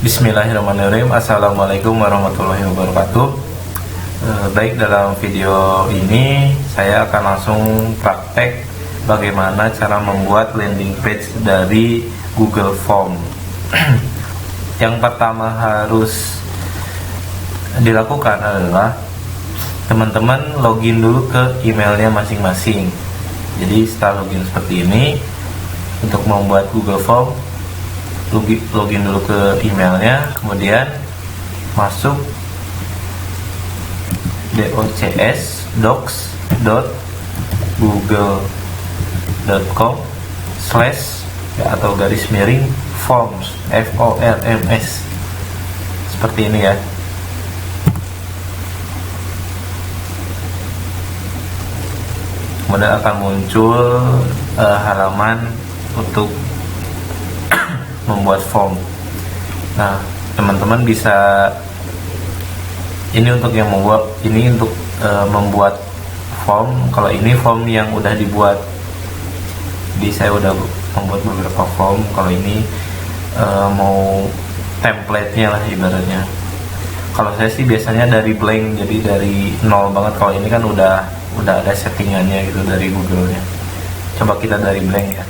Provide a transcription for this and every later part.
Bismillahirrahmanirrahim. Assalamualaikum warahmatullahi wabarakatuh. Baik, dalam video ini saya akan langsung praktek bagaimana cara membuat landing page dari Google Form. Yang pertama harus dilakukan adalah teman-teman login dulu ke emailnya masing-masing. Jadi setelah login seperti ini, untuk membuat Google Form, login dulu ke emailnya, kemudian masuk docs.google.com/ atau garis miring forms FORMS seperti ini ya. Kemudian akan muncul halaman untuk membuat form. Nah, teman-teman bisa, ini untuk yang membuat form. Kalau ini form yang udah dibuat, jadi saya udah membuat beberapa form. Kalau ini mau template-nya lah ibaratnya. Kalau saya sih biasanya dari blank, jadi dari nol banget. Kalau ini kan udah ada settingannya gitu dari Google-nya. Coba kita dari blank ya.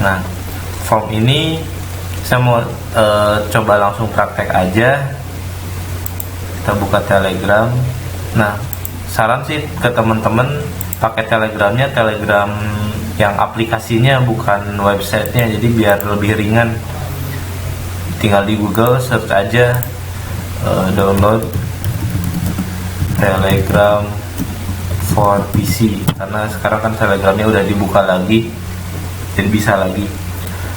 Nah, form ini saya mau coba langsung praktek aja. Kita buka Telegram. Nah, saran sih ke teman-teman pakai Telegramnya, Telegram yang aplikasinya bukan websitenya, jadi biar lebih ringan. Tinggal di Google search aja, download Telegram for PC, karena sekarang kan Telegramnya udah dibuka lagi, jadi bisa lagi.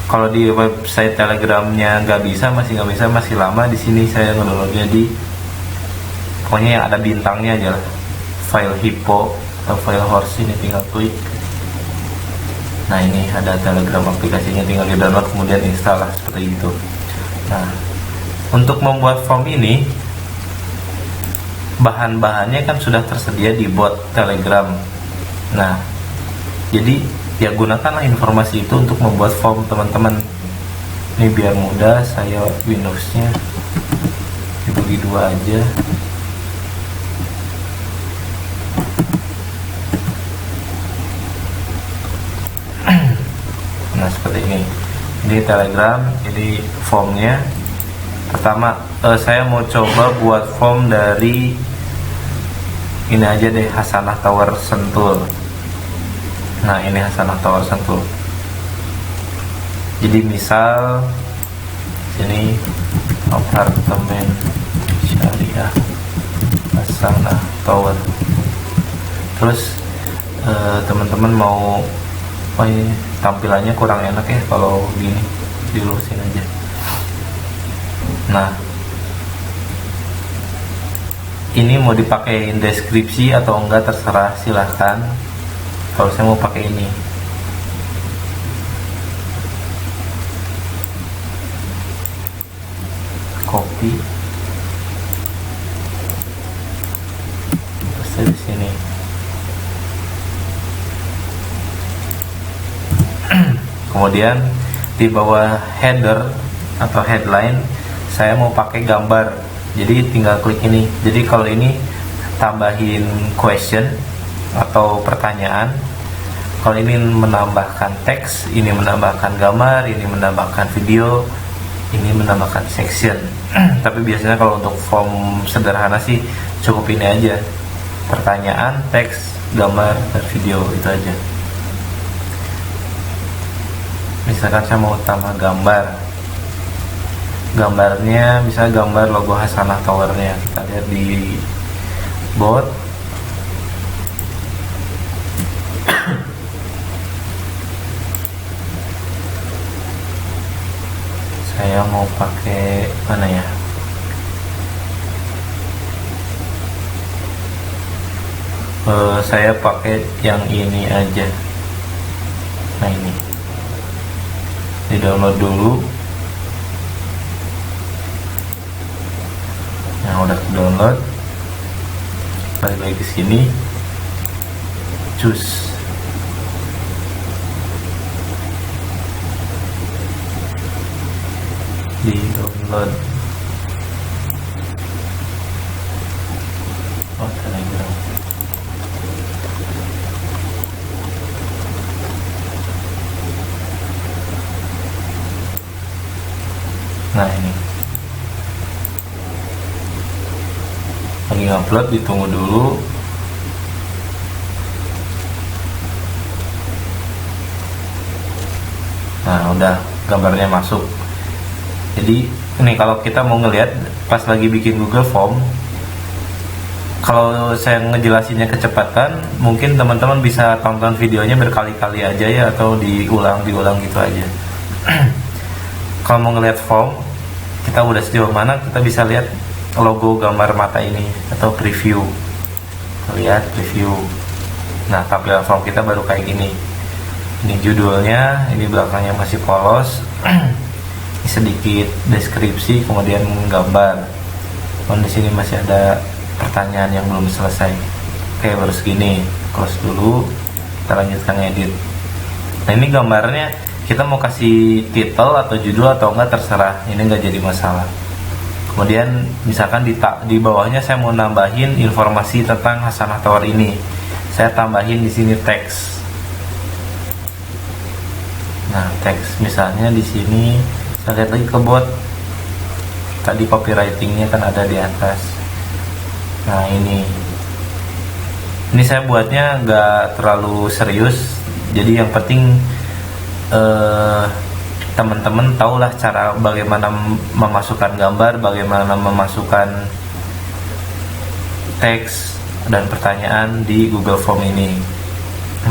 Kalau di website Telegramnya nggak bisa, masih lama. Di sini saya ngedownloadnya di, pokoknya yang ada bintangnya aja lah, file hippo atau file horse, ini tinggal klik. Nah, ini ada Telegram aplikasinya, tinggal di download kemudian install lah, seperti itu. Nah, untuk membuat form ini bahan-bahannya kan sudah tersedia di bot Telegram. Nah, jadi ya gunakanlah informasi itu untuk membuat form teman-teman. Ini biar mudah, saya Windows-nya dibagi dua aja. Nah, seperti ini. Ini Telegram, ini formnya. Pertama, saya mau coba buat form dari ini aja deh, Hasanah Tower Sentul. Nah, ini Hasanah Tower Sentul. Jadi misal sini apartemen syariah Hasanah Tower. Terus teman-teman mau, oh ini tampilannya kurang enak ya kalau gini, dilurusin aja. Nah, ini mau dipakai deskripsi atau enggak terserah, silahkan. Kalau saya mau pakai ini, copy, paste di sini. Kemudian di bawah header atau headline saya mau pakai gambar, jadi tinggal klik ini. Jadi kalau ini tambahin question atau pertanyaan, kalau ini menambahkan teks, ini menambahkan gambar, ini menambahkan video, ini menambahkan section. Tapi biasanya kalau untuk form sederhana sih cukup ini aja, pertanyaan, teks, gambar, dan video, itu aja. Misalkan saya mau tambah gambar, gambarnya misalnya gambar logo Hasanah Towernya, kita lihat di bot. Saya mau pakai mana ya, saya pakai yang ini aja. Nah, ini di download dulu. Yang udah download, balik lagi ke sini, choose. di download. Oh, Telegram. Nah, ini lagi ngupload, ditunggu dulu. Nah, udah gambarnya masuk. Jadi ini kalau kita mau ngelihat pas lagi bikin Google Form, kalau saya ngejelasinnya kecepatan, mungkin teman-teman bisa tonton videonya berkali-kali aja ya, atau diulang gitu aja. Kalau mau ngelihat form, kita udah sejauh mana, kita bisa lihat logo gambar mata ini atau preview. Lihat preview. Nah, tampilan form kita baru kayak gini. Ini judulnya, ini belakangnya masih polos. Ini sedikit deskripsi, kemudian gambar. Dan di sini masih ada pertanyaan yang belum selesai. Oke, baru segini. Close dulu. Kita lanjutkan edit. Nah, ini gambarnya kita mau kasih title atau judul atau enggak terserah, ini enggak jadi masalah. Kemudian misalkan di bawahnya saya mau nambahin informasi tentang Hasanah Tower ini, saya tambahin di sini teks. Nah, teks misalnya di sini saya lihat lagi ke bot, tadi copywritingnya kan ada di atas. Nah, ini saya buatnya enggak terlalu serius, jadi yang penting teman-teman tahulah cara bagaimana memasukkan gambar, bagaimana memasukkan teks dan pertanyaan di Google Form ini.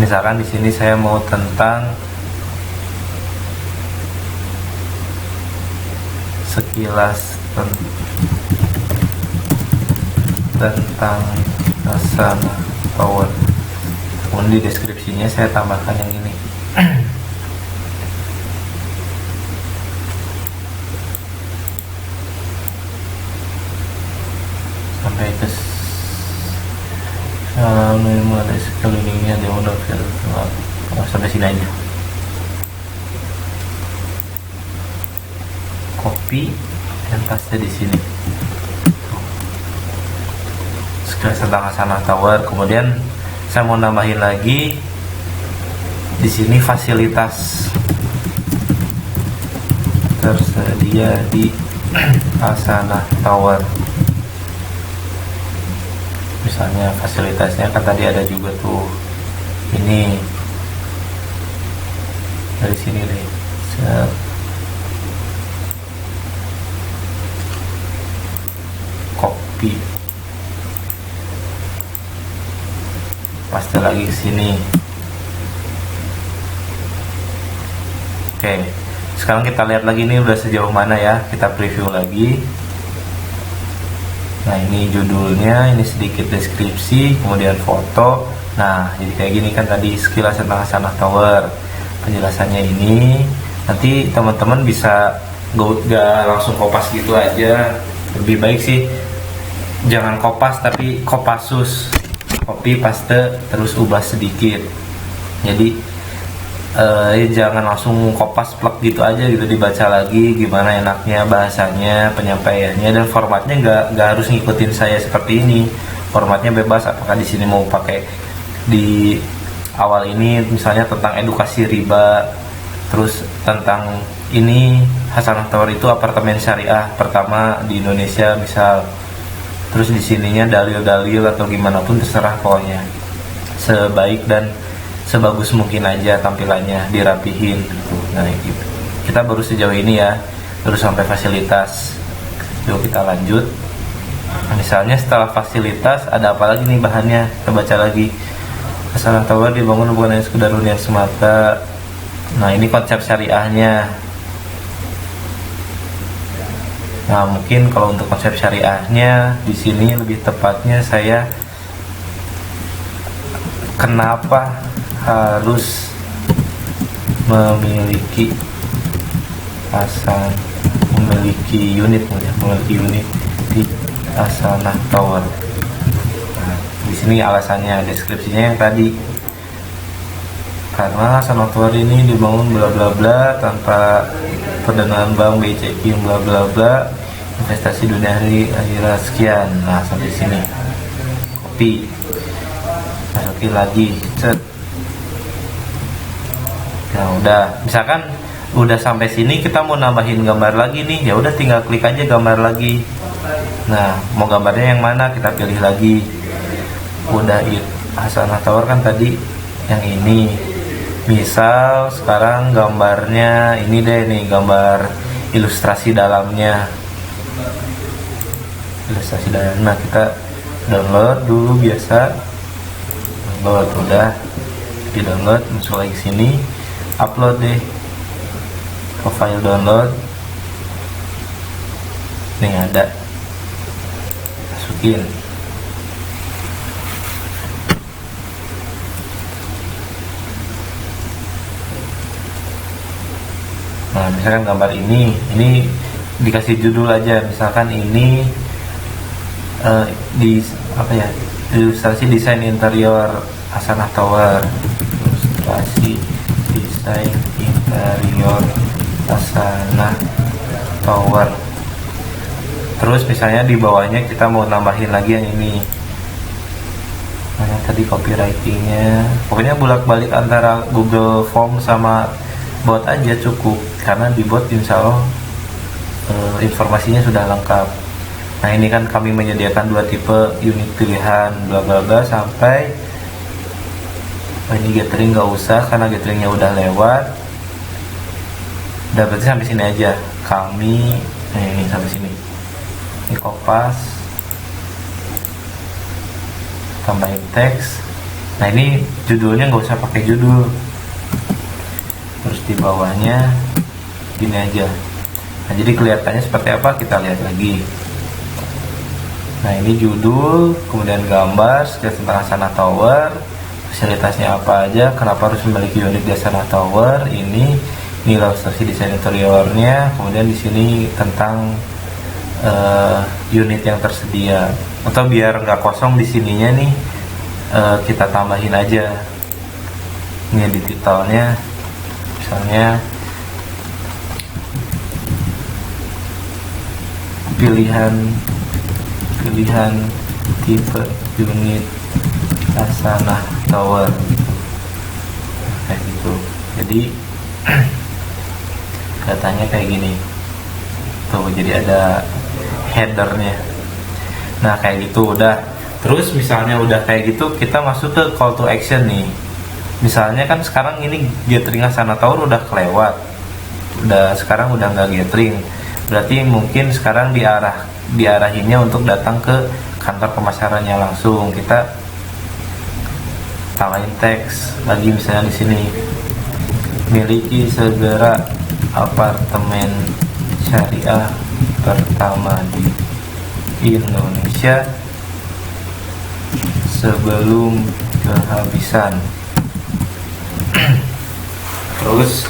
Misalkan di sini saya mau tentang sekilas tentang Hasanah Tower. Kemudian di deskripsinya saya tambahkan yang ini. Sampai ke ada sekelilingnya dia udah sampai sini aja. Copy dan paste di sini. Sekilas tentang Hasanah Tower. Kemudian saya mau nambahin lagi di sini fasilitas tersedia di Hasanah Tower. Misalnya fasilitasnya kan tadi ada juga tuh, ini dari sini deh, copy paste lagi ke sini. Oke, sekarang kita lihat lagi nih udah sejauh mana ya, kita preview lagi. Nah, ini judulnya, ini sedikit deskripsi, kemudian foto. Nah, jadi kayak gini kan tadi sekilas tentang Hasanah Tower. Penjelasannya ini, nanti teman-teman bisa gak langsung kopas gitu aja. Lebih baik sih jangan kopas, tapi kopasus, copy paste terus ubah sedikit. Jadi jangan langsung kopas plek gitu aja gitu, dibaca lagi gimana enaknya bahasanya, penyampaiannya, dan formatnya nggak harus ngikutin saya seperti ini. Formatnya bebas, apakah di sini mau pakai di awal ini misalnya tentang edukasi riba, terus tentang ini Hasanah Tower itu apartemen syariah pertama di Indonesia misal, terus di sininya dalil-dalil atau gimana pun terserah, pokoknya sebaik dan sebagus mungkin aja tampilannya, dirapihin gitu. Nah, gitu. Kita baru sejauh ini ya, baru sampai fasilitas. Yuk kita lanjut. Misalnya setelah fasilitas ada apa lagi nih bahannya, kita baca lagi. Hasanah Tower dibangun bukan hanya sekedar hunian semata. Nah, ini konsep syariahnya. Nah, mungkin kalau untuk konsep syariahnya di sini lebih tepatnya saya kenapa harus memiliki memiliki unit di Hasanah Tower. Nah, di sini alasannya, deskripsinya yang tadi. karena Hasanah Tower ini dibangun bla bla bla tanpa pendanaan bank BCI bla bla bla, investasi dunia akhirat sekian. Nah sampai sini copy, masukin lagi, set. Nah udah, misalkan udah sampai sini kita mau nambahin gambar lagi nih, ya udah tinggal klik aja gambar lagi. Nah mau gambarnya yang mana, kita pilih lagi. Udah Hasanah Tower kan tadi yang ini, misal sekarang gambarnya ini deh nih, gambar ilustrasi dalamnya, ilustrasi dalam. Nah kita download dulu, biasa download, udah di download, masuk lagi sini, upload deh ke file download. Nih ada, masukin. Nah misalkan gambar ini dikasih judul aja, misalkan ini di apa ya, ilustrasi desain interior Hasanah Tower, ilustrasi desain interior Hasanah Tower. Terus misalnya di bawahnya kita mau nambahin lagi yang ini, mana tadi copywritingnya, pokoknya bolak-balik antara Google Form sama bot aja cukup, karena di bot insya Allah informasinya sudah lengkap. Nah ini kan kami menyediakan 2 tipe unit pilihan bla bla bla sampai ini gathering nggak usah karena gatheringnya udah lewat. Udah, berarti sampai sini aja kami. Nah ini sampai sini, ini kopas, tambahin teks. Nah ini judulnya nggak usah pakai judul, terus di bawahnya gini aja. Nah jadi kelihatannya seperti apa, kita lihat lagi. Nah ini judul, kemudian gambar sekilas tentang Hasanah Tower, fasilitasnya apa aja, kenapa harus memiliki unit di Hasanah Tower, ini ilustrasi desain interiornya, kemudian di sini tentang unit yang tersedia. Atau biar nggak kosong di sininya nih, kita tambahin aja ini di titelnya, misalnya pilihan tipe unit Hasanah Tower, kayak gitu. Jadi katanya kayak gini tuh, jadi ada headernya. Nah kayak gitu udah. Terus misalnya udah kayak gitu, kita masuk ke call to action nih. Misalnya kan sekarang ini gathering Hasanah Tower udah kelewat, sekarang udah nggak gathering, berarti mungkin sekarang diarahinnya untuk datang ke kantor pemasarannya langsung. Kita tambahin teks lagi, misalnya di sini, miliki segera apartemen syariah pertama di Indonesia sebelum kehabisan. Terus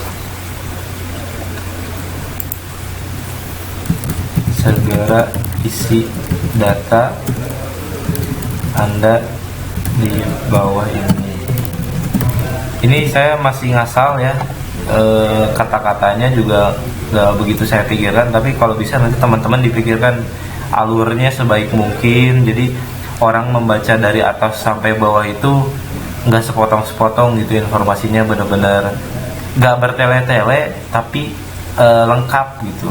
segera isi data Anda di bawah ini. Ini saya masih ngasal ya, kata-katanya juga gak begitu saya pikirkan, tapi kalau bisa nanti teman-teman dipikirkan alurnya sebaik mungkin, jadi orang membaca dari atas sampai bawah itu nggak sepotong-sepotong gitu, informasinya benar-benar nggak bertele-tele tapi lengkap gitu.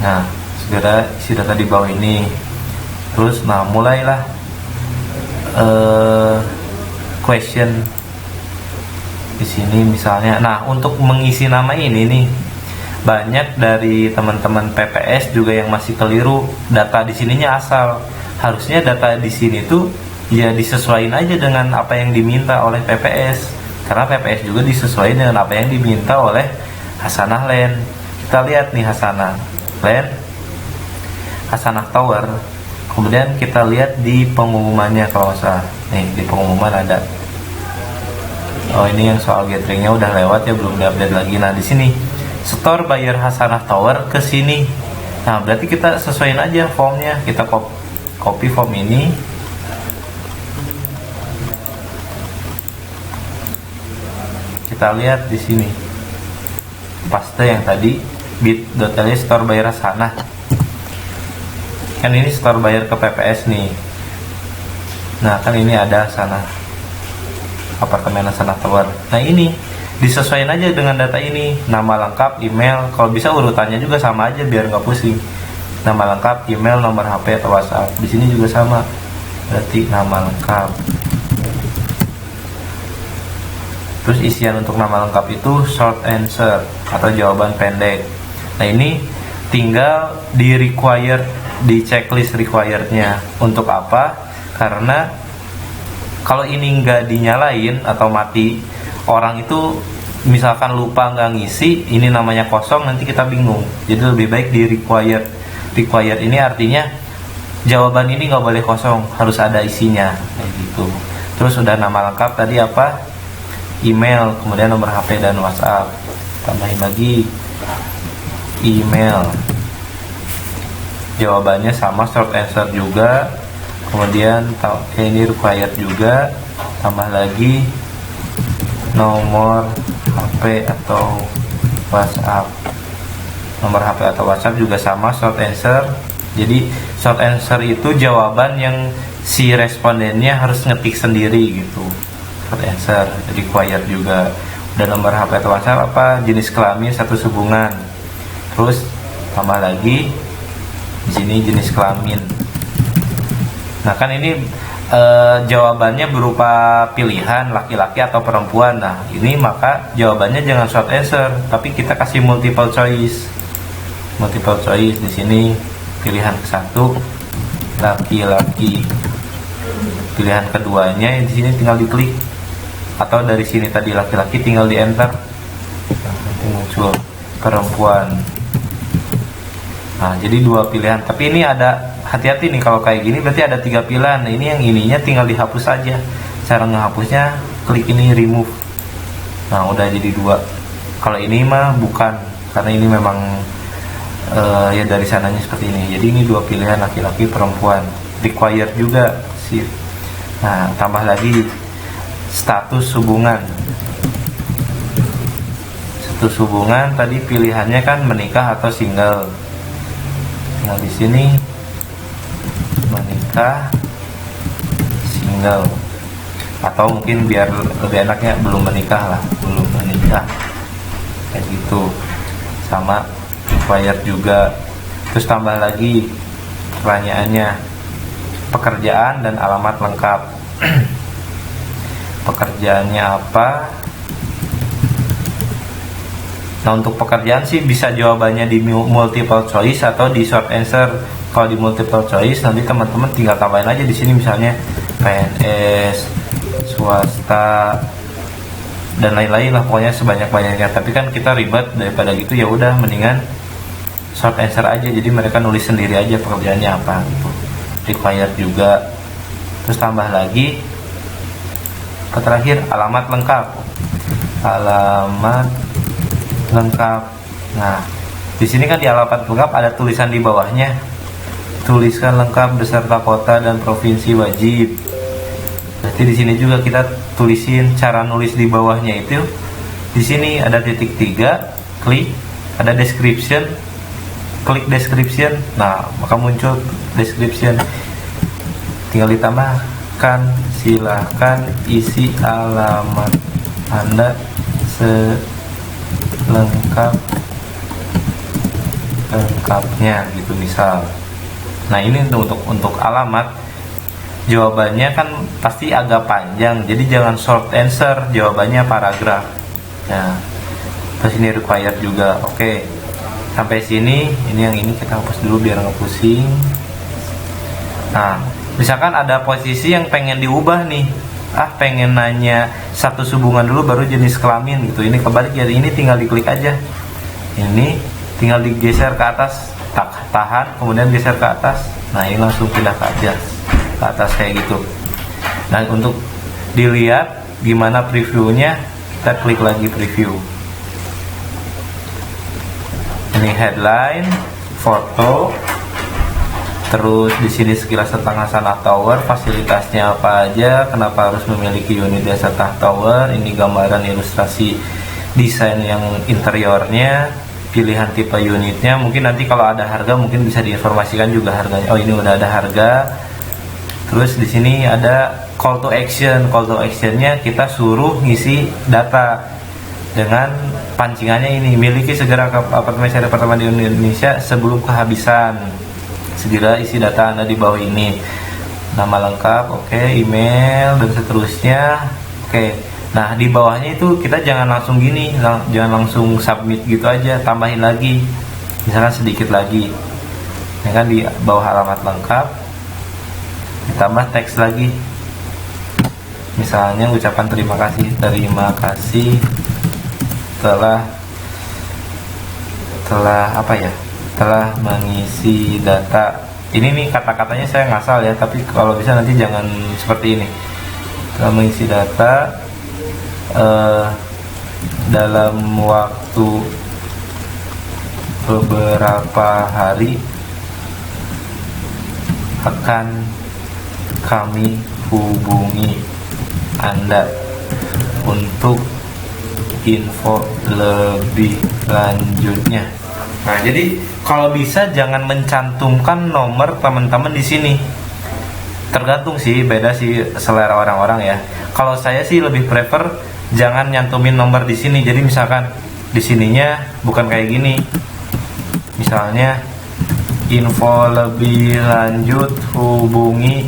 Nah segera isi data di bawah ini. Terus nah mulailah question di sini misalnya. Nah untuk mengisi nama ini nih, banyak dari teman-teman PPS juga yang masih keliru, data di sininya asal. Harusnya data di sini tuh ya disesuaikan aja dengan apa yang diminta oleh PPS, karena PPS juga disesuaikan dengan apa yang diminta oleh Hasanah Land. Kita lihat nih Hasanah Land, Hasanah Tower, kemudian kita lihat di pengumumannya kalau nggak salah. Nih di pengumuman ada, oh ini yang soal gatheringnya udah lewat ya, belum diupdate lagi. Nah di sini store buyer Hasanah Tower ke sini. Nah berarti kita sesuaiin aja formnya, kita copy form ini, kita lihat di sini paste yang tadi bit.ly store bayar sana, kan ini store bayar ke PPS nih. Nah kan ini ada sana apartemen Sana Tower. Nah ini disesuaikan aja dengan data ini, nama lengkap, email, kalau bisa urutannya juga sama aja biar nggak pusing. Nama lengkap, email, nomor HP atau WhatsApp. Di sini juga sama, berarti nama lengkap. Terus isian untuk nama lengkap itu short answer atau jawaban pendek. Nah ini tinggal di required, di checklist requirednya. Untuk apa? Karena kalau ini nggak dinyalain atau mati, orang itu misalkan lupa nggak ngisi, ini namanya kosong, nanti kita bingung. Jadi lebih baik di required. Required ini artinya jawaban ini nggak boleh kosong, harus ada isinya kayak gitu. Terus udah nama lengkap tadi apa? Email, kemudian nomor HP dan WhatsApp. Tambahin lagi email, jawabannya sama, short answer juga. Kemudian ini required juga, tambah lagi nomor HP atau WhatsApp. Nomor HP atau WhatsApp juga sama, short answer. Jadi short answer itu jawaban yang si respondennya harus ngetik sendiri gitu. Short answer, required juga. Dan nomor HP atau WhatsApp apa? Jenis kelamin, status hubungan. Terus tambah lagi di sini jenis kelamin. Nah kan ini jawabannya berupa pilihan laki-laki atau perempuan. Nah ini maka jawabannya jangan short answer, tapi kita kasih multiple choice. Multiple choice di sini pilihan ke-1 laki-laki, pilihan keduanya di sini tinggal diklik, atau dari sini tadi laki-laki tinggal di enter, nanti muncul perempuan. Nah jadi 2 pilihan, tapi ini ada hati-hati nih kalau kayak gini berarti ada 3 pilihan. Nah ini yang ininya tinggal dihapus saja. Cara ngehapusnya klik ini remove. Nah udah jadi 2. Kalau ini mah bukan, karena ini memang ya dari sananya seperti ini. Jadi ini 2 pilihan laki-laki perempuan. Required juga sih. Nah tambah lagi status hubungan. Status hubungan tadi pilihannya kan menikah atau single. Nah di sini menikah, single, atau mungkin biar lebih enaknya belum menikah lah, belum menikah kayak gitu. Sama required juga. Terus tambah lagi pertanyaannya, pekerjaan dan alamat lengkap. Pekerjaannya apa? Nah untuk pekerjaan sih bisa jawabannya di multiple choice atau di short answer. Kalau di multiple choice nanti teman-teman tinggal tambahin aja di sini misalnya PNS, swasta, dan lain-lain lah, pokoknya sebanyak-banyaknya. Tapi kan kita ribet, daripada gitu ya udah mendingan short answer aja. Jadi mereka nulis sendiri aja pekerjaannya apa gitu. Required juga. Terus tambah lagi terakhir alamat lengkap. Alamat lengkap. Nah, di sini kan di alamat lengkap ada tulisan di bawahnya. Tuliskan lengkap beserta kota dan provinsi wajib. Berarti di sini juga kita tulisin cara nulis di bawahnya itu. Di sini ada titik 3, klik, ada description, klik description. Nah, maka muncul description. Tinggal ditambahkan, silahkan isi alamat Anda lengkapnya gitu misal. Nah ini untuk alamat, jawabannya kan pasti agak panjang, jadi jangan short answer, jawabannya paragraf. Nah terus ini required juga. Oke, sampai sini. Ini yang ini kita hapus dulu biar nggak pusing. Nah misalkan ada posisi yang pengen diubah nih, pengen nanya status hubungan dulu baru jenis kelamin gitu. Ini kebalik, jadi ini tinggal diklik aja, ini tinggal digeser ke atas, tahan, kemudian geser ke atas. Nah ini langsung pindah ke atas kayak gitu. Nah untuk dilihat gimana previewnya, kita klik lagi preview. Ini headline, foto, Terus di sini sekilas tentang Hasanah Tower, fasilitasnya apa aja, kenapa harus memiliki unit di Hasanah Tower. Ini gambaran ilustrasi desain yang interiornya, pilihan tipe unitnya. Mungkin nanti kalau ada harga mungkin bisa diinformasikan juga harganya. Oh, ini udah ada harga. Terus di sini ada call to action. Call to actionnya kita suruh ngisi data dengan pancingannya ini, miliki segera apartemen seri pertama di Indonesia sebelum kehabisan. Segera isi data Anda di bawah ini. Nama lengkap, oke, email dan seterusnya. Oke. Nah, di bawahnya itu kita jangan langsung gini, jangan langsung submit gitu aja, tambahin lagi. Misalkan sedikit lagi. Ini kan di bawah alamat lengkap ditambah teks lagi. Misalnya ucapan terima kasih telah telah mengisi data. Ini nih kata-katanya saya ngasal ya, tapi kalau bisa nanti jangan seperti ini. Telah mengisi data dalam waktu beberapa hari akan kami hubungi Anda untuk info lebih lanjutnya. Nah, jadi kalau bisa jangan mencantumkan nomor teman-teman di sini. Tergantung sih, beda sih selera orang-orang ya. Kalau saya sih lebih prefer jangan nyantumin nomor di sini. Jadi misalkan di sininya bukan kayak gini. Misalnya info lebih lanjut hubungi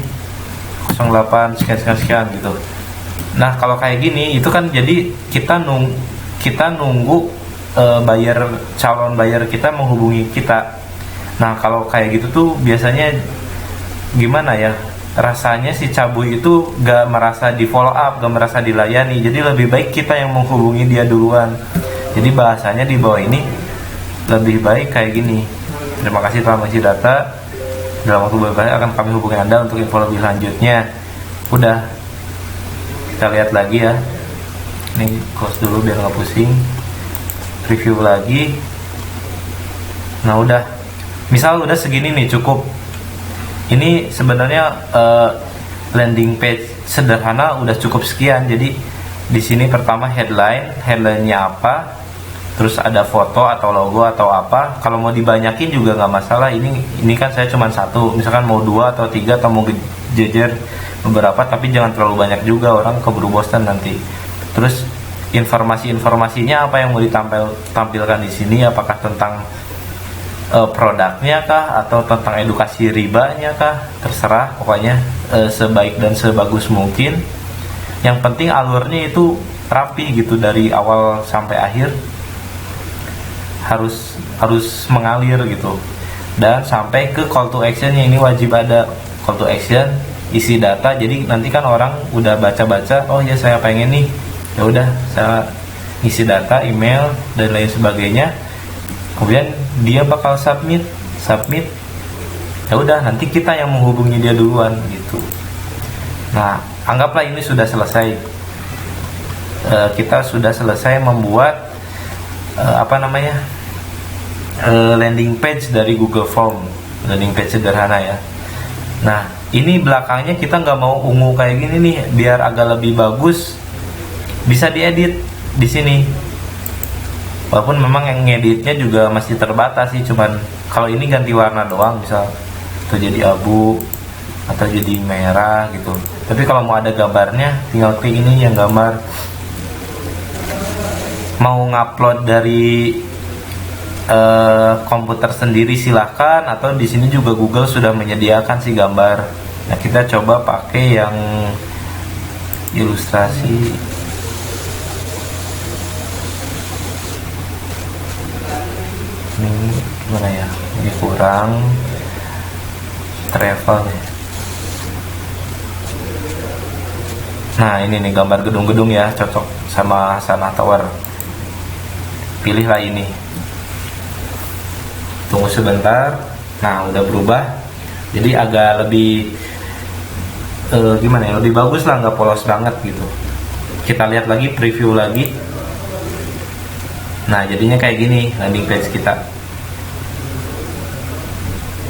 08 sekian gitu. Nah, kalau kayak gini itu kan jadi kita nunggu calon buyer kita menghubungi kita. Nah, kalau kayak gitu tuh biasanya gimana ya, rasanya si cabui itu gak merasa di follow up, gak merasa dilayani. Jadi lebih baik kita yang menghubungi dia duluan. Jadi bahasanya di bawah ini lebih baik kayak gini. Terima kasih telah mengisi data, dalam waktu beberapa hari akan kami hubungi Anda untuk info lebih lanjutnya. Udah, kita lihat lagi ya. Ini close dulu biar nggak pusing. Review lagi. Nah, udah, misal udah segini nih, cukup. Ini sebenarnya landing page sederhana udah cukup sekian. Jadi di sini pertama headline-nya apa, terus ada foto atau logo atau apa. Kalau mau dibanyakin juga nggak masalah. Ini kan saya cuma satu, misalkan mau 2 atau 3 atau mau jejer beberapa, tapi jangan terlalu banyak juga, orang keburu bosan nanti. Terus informasi-informasinya apa yang mau ditampilkan di sini, apakah tentang produknya kah atau tentang edukasi ribanya kah, terserah pokoknya, sebaik dan sebagus mungkin. Yang penting alurnya itu rapi gitu, dari awal sampai akhir harus mengalir gitu. Dan sampai ke call to actionnya, ini wajib ada call to action, isi data. Jadi nanti kan orang udah baca-baca, oh ya saya pengen nih, ya udah saya isi data, email dan lain sebagainya. Kemudian dia bakal submit. Ya udah, nanti kita yang menghubungi dia duluan gitu. Nah, anggaplah ini sudah selesai. Kita sudah selesai membuat landing page dari Google Form, landing page sederhana ya. Nah, ini belakangnya kita nggak mau ungu kayak gini nih, biar agak lebih bagus. Bisa diedit di sini. Walaupun memang yang ngeditnya juga masih terbatas sih, cuman kalau ini ganti warna doang, misal atau jadi abu atau jadi merah gitu. Tapi kalau mau ada gambarnya, tinggal klik ini yang gambar. Mau ngupload dari komputer sendiri silahkan, atau di sini juga Google sudah menyediakan sih gambar. Nah, kita coba pakai yang ilustrasi. Ini gimana ya? Ini kurang travel nih. Nah, ini nih gambar gedung-gedung ya, cocok sama Hasanah Tower. Pilihlah ini. Tunggu sebentar. Nah, udah berubah. Jadi agak lebih gimana ya? Lebih bagus lah, nggak polos banget gitu. Kita lihat lagi, preview lagi. Nah, jadinya kayak gini landing page kita.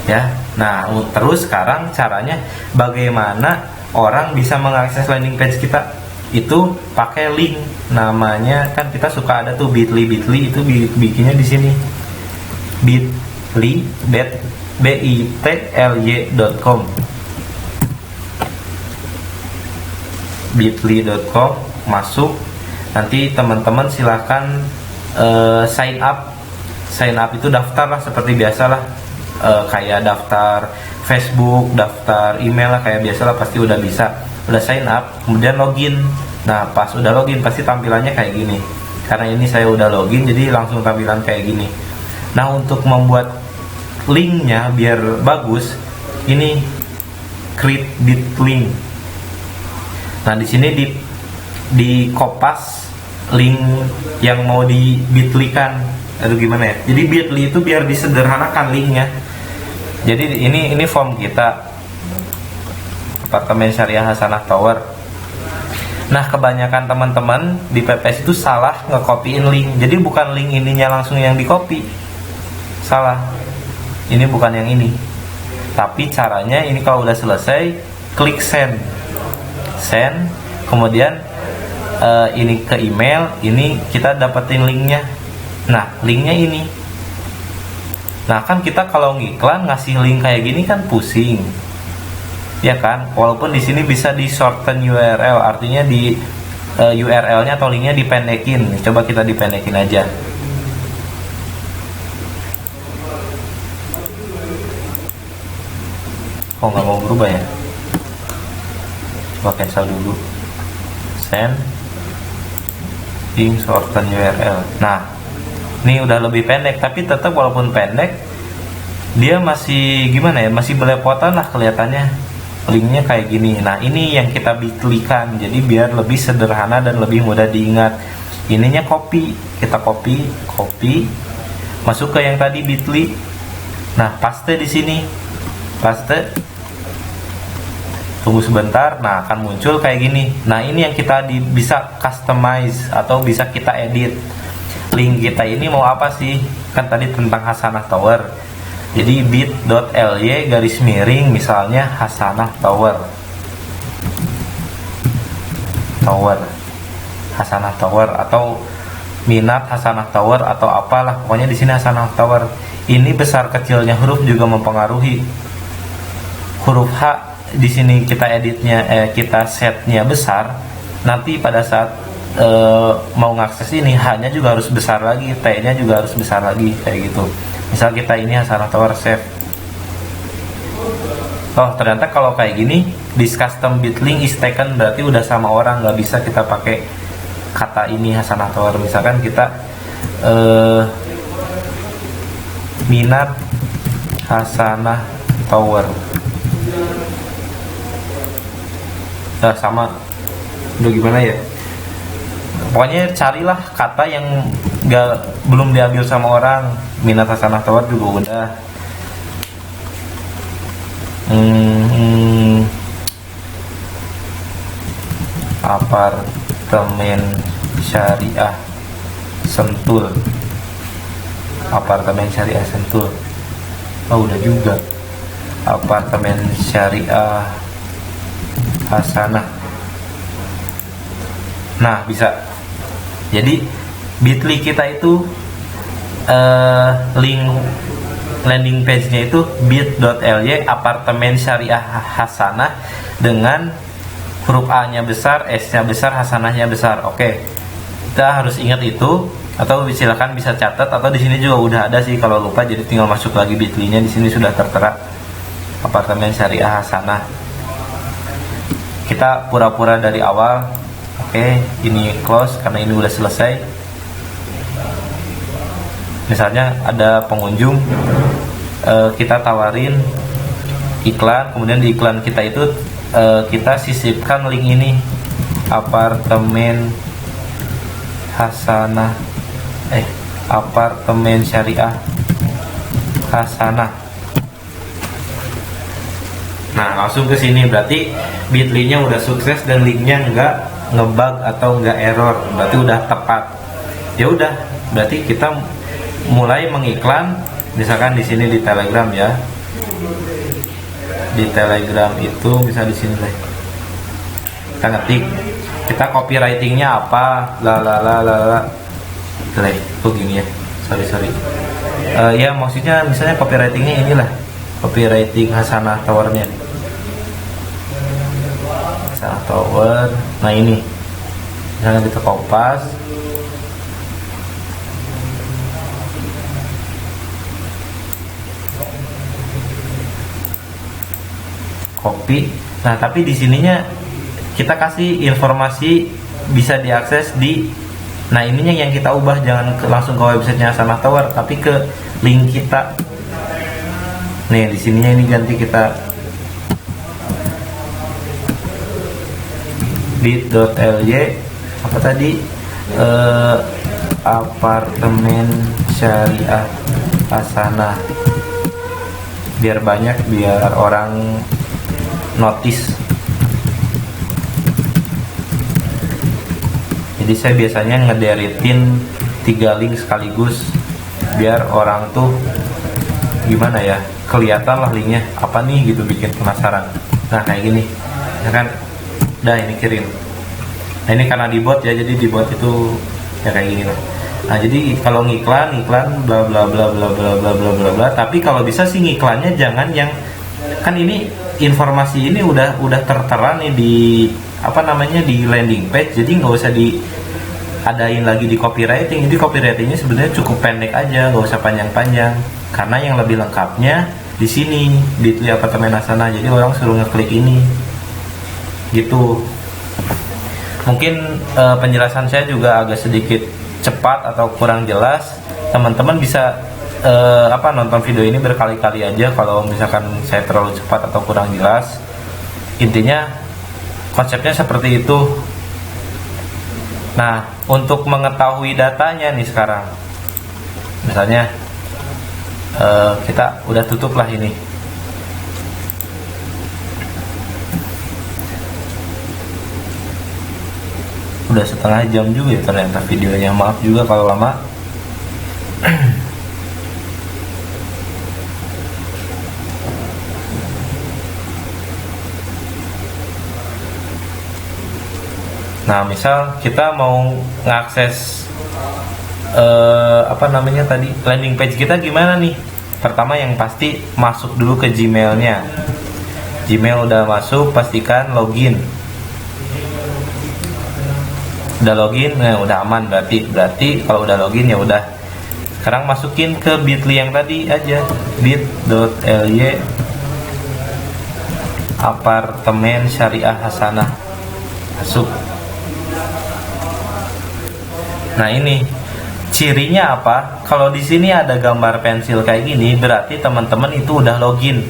ya. Nah, terus sekarang caranya bagaimana orang bisa mengakses landing page kita? Itu pakai link, namanya kan kita suka ada tuh bit.ly itu bikinnya di sini, bit.ly.com, bit.ly.com, masuk. Nanti teman-teman silahkan sign up itu daftar lah seperti biasalah, kayak daftar Facebook, daftar email lah kayak biasalah, pasti udah bisa, udah sign up, kemudian login. Nah, pas udah login pasti tampilannya kayak gini. Karena ini saya udah login, jadi langsung tampilan kayak gini. Nah, untuk membuat linknya biar bagus, ini create bit link. Nah, di sini di kopas link yang mau di bitly-kan. Aduh, gimana ya? Jadi bitly itu biar disederhanakan linknya. Jadi ini form kita, apartemen syariah Hasanah Tower. Nah, kebanyakan teman-teman di PPS itu salah ngekopiin link. Jadi bukan link ininya langsung yang di copy, salah. Ini bukan yang ini. Tapi caranya ini kalau udah selesai, klik send, kemudian ini ke email, ini kita dapetin linknya. Nah, linknya ini. Nah, kan kita kalau ngiklan ngasih link kayak gini kan pusing, ya kan? Walaupun di sini bisa di shorten URL, artinya di URL-nya atau linknya dipendekin. Coba kita dipendekin aja. Oh, nggak mau berubah ya? Coba cancel dulu. Send link shorten URL. Nah, ini udah lebih pendek, tapi tetap walaupun pendek, dia masih gimana ya? Masih belepotan lah kelihatannya. Linknya kayak gini. Nah, ini yang kita bitly-kan, jadi biar lebih sederhana dan lebih mudah diingat. Ininya copy, kita copy, masuk ke yang tadi bitly. Nah, paste di sini, paste. Tunggu sebentar. Nah, akan muncul kayak gini. Nah, ini yang kita bisa customize atau bisa kita edit. Link kita ini mau apa sih? Kan tadi tentang Hasanah Tower. Jadi bit.ly garis miring misalnya Hasanah Tower. Hasanah Tower atau minat Hasanah Tower atau apalah. Pokoknya di sini Hasanah Tower. Ini besar kecilnya huruf juga mempengaruhi. Huruf H di sini kita editnya, kita setnya besar. Nanti pada saat mau ngakses ini, H-nya juga harus besar lagi, T-nya juga harus besar lagi, kayak gitu. Misal kita ini Hasanah Tower save. Oh, ternyata kalau kayak gini, this custom bit link is taken, berarti udah sama orang, nggak bisa kita pakai kata ini Hasanah Tower. Misalkan kita minat Hasanah Tower. Nah, sama, udah gimana ya? Pokoknya carilah kata yang belum diambil sama orang. Minat Hasanah Tower juga udah. Apartemen syariah Sentul. Apartemen syariah Sentul. Oh, udah juga. Apartemen syariah Hasanah. Nah, bisa. Jadi bitly kita itu link landing page-nya itu bit.ly apartemen syariah Hasanah dengan huruf A-nya besar, S-nya besar, Hasanahnya besar. Oke. Kita harus ingat itu, atau silakan bisa catat, atau di sini juga udah ada sih kalau lupa, jadi tinggal masuk lagi bitly-nya. Di sini sudah tertera apartemen syariah Hasanah. Kita pura-pura dari awal. Oke, ini close karena ini udah selesai. Misalnya ada pengunjung, kita tawarin iklan, kemudian di iklan kita itu kita sisipkan link ini, apartemen Hasanah, apartemen syariah Hasanah. Nah, langsung ke sini, berarti bitly-nya udah sukses dan linknya nggak ngebug atau nggak error, berarti udah tepat. Ya udah, berarti kita mulai mengiklan, misalkan di sini di Telegram ya, Di Telegram itu bisa di sini deh. Kita ngetik, kita copywritingnya apa, gini ya, sorry. Ya maksudnya misalnya copywritingnya inilah, copywriting Hasanah Towernya, Hasanah Tower. Nah ini, misalnya kita kopas, copy. Nah tapi di sininya kita kasih informasi bisa diakses di, nah ininya yang kita ubah, jangan langsung ke websitenya Hasanah Tower, tapi ke link kita. Nih di sininya ini ganti kita bit.ly apa tadi, apartemen syariah Hasanah, biar banyak, biar orang notice. Jadi saya biasanya ngederitin 3 link sekaligus biar orang tuh gimana ya, kelihatan lah linknya apa nih gitu, bikin penasaran. Nah kayak gini ya kan, udah ini kirim. Nah ini karena di bot ya, jadi di bot itu ya kayak gini lah. Nah jadi kalau ngiklan bla bla bla bla bla bla bla bla bla, tapi kalau bisa sih ngiklannya jangan yang, kan ini informasi ini udah tertera nih di apa namanya, di landing page, jadi nggak usah diadain lagi di copywriting. Jadi copywritingnya sebenarnya cukup pendek aja, nggak usah panjang-panjang, karena yang lebih lengkapnya di sini bit.ly apartemen Hasanah. Jadi orang suruh ngeklik ini gitu. Mungkin penjelasan saya juga agak sedikit cepat atau kurang jelas, teman-teman bisa nonton video ini berkali-kali aja kalau misalkan saya terlalu cepat atau kurang jelas. Intinya konsepnya seperti itu. Nah untuk mengetahui datanya nih sekarang, misalnya kita udah tutup lah ini, udah setengah jam juga ya ternyata videonya, maaf juga kalau lama. Nah misal kita mau ngakses landing page kita gimana nih? Pertama yang pasti masuk dulu ke Gmailnya. Gmail udah masuk, pastikan login. Udah login, udah aman berarti kalau udah login ya udah. Sekarang masukin ke bit.ly yang tadi aja, bit.ly apartemen syariah Hasanah, masuk. Nah ini cirinya apa? Kalau di sini ada gambar pensil kayak gini, berarti teman-teman itu udah login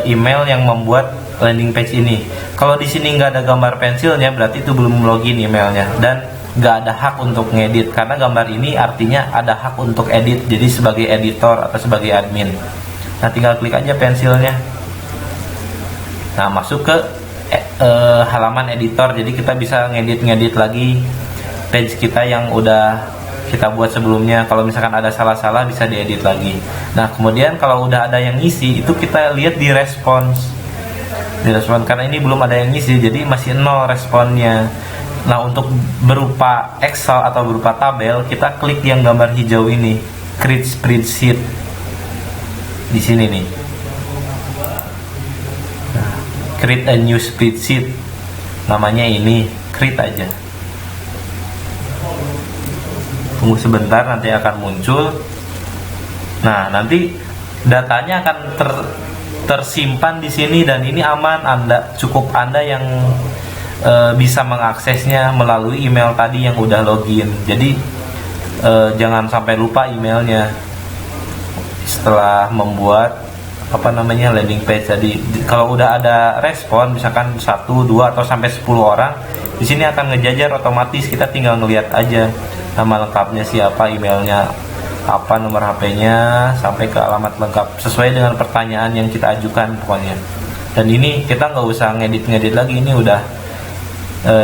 email yang membuat landing page ini. Kalau di sini nggak ada gambar pensilnya, berarti itu belum login emailnya, dan nggak ada hak untuk ngedit, karena gambar ini artinya ada hak untuk edit. Jadi sebagai editor atau sebagai admin, nah tinggal klik aja pensilnya. Nah masuk ke halaman editor, jadi kita bisa ngedit lagi page kita yang udah kita buat sebelumnya. Kalau misalkan ada salah-salah bisa diedit lagi. Nah kemudian kalau udah ada yang ngisi, itu kita lihat di respons, karena ini belum ada yang ngisi, jadi masih 0 responnya. Nah untuk berupa Excel atau berupa tabel, kita klik yang gambar hijau ini, create spreadsheet di sini nih. Create a new spreadsheet, namanya ini, create aja. Tunggu sebentar, nanti akan muncul. Nah nanti datanya akan tersimpan di sini, dan ini aman. Cukup Anda yang bisa mengaksesnya melalui email tadi yang udah login. Jadi jangan sampai lupa emailnya setelah membuat landing page. Jadi kalau udah ada respon, misalkan 1, 2 atau sampai 10 orang, di sini akan ngejajar otomatis. Kita tinggal ngelihat aja nama lengkapnya siapa, emailnya apa, nomor HP-nya, sampai ke alamat lengkap sesuai dengan pertanyaan yang kita ajukan pokoknya. Dan ini kita nggak usah ngedit lagi, ini udah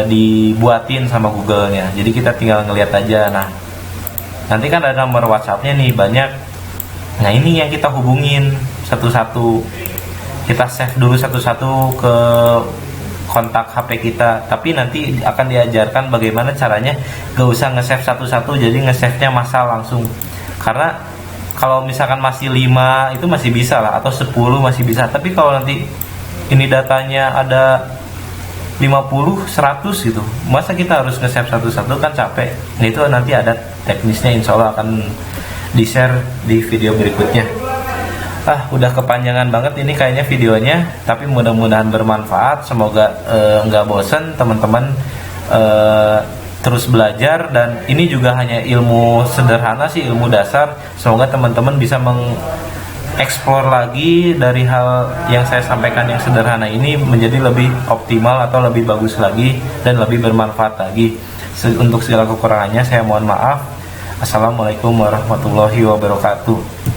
dibuatin sama Google-nya. Jadi kita tinggal ngelihat aja. Nah nanti kan ada nomor WhatsApp-nya nih banyak. Nah ini yang kita hubungin satu-satu, kita save dulu satu-satu ke kontak HP kita, tapi nanti akan diajarkan bagaimana caranya gak usah nge-save satu-satu, jadi nge-save-nya massal langsung. Karena kalau misalkan masih 5 itu masih bisa lah, atau 10 masih bisa, tapi kalau nanti ini datanya ada 50, 100 gitu, masa kita harus nge-save satu-satu, kan capek. Nah itu nanti ada teknisnya, insya Allah akan di-share di video berikutnya. Udah kepanjangan banget ini kayaknya videonya, tapi mudah-mudahan bermanfaat. Semoga nggak bosen teman-teman, terus belajar. Dan ini juga hanya ilmu sederhana sih, ilmu dasar. Semoga teman-teman bisa mengeksplor lagi dari hal yang saya sampaikan yang sederhana ini menjadi lebih optimal atau lebih bagus lagi dan lebih bermanfaat lagi. Untuk segala kekurangannya saya mohon maaf. Assalamualaikum warahmatullahi wabarakatuh.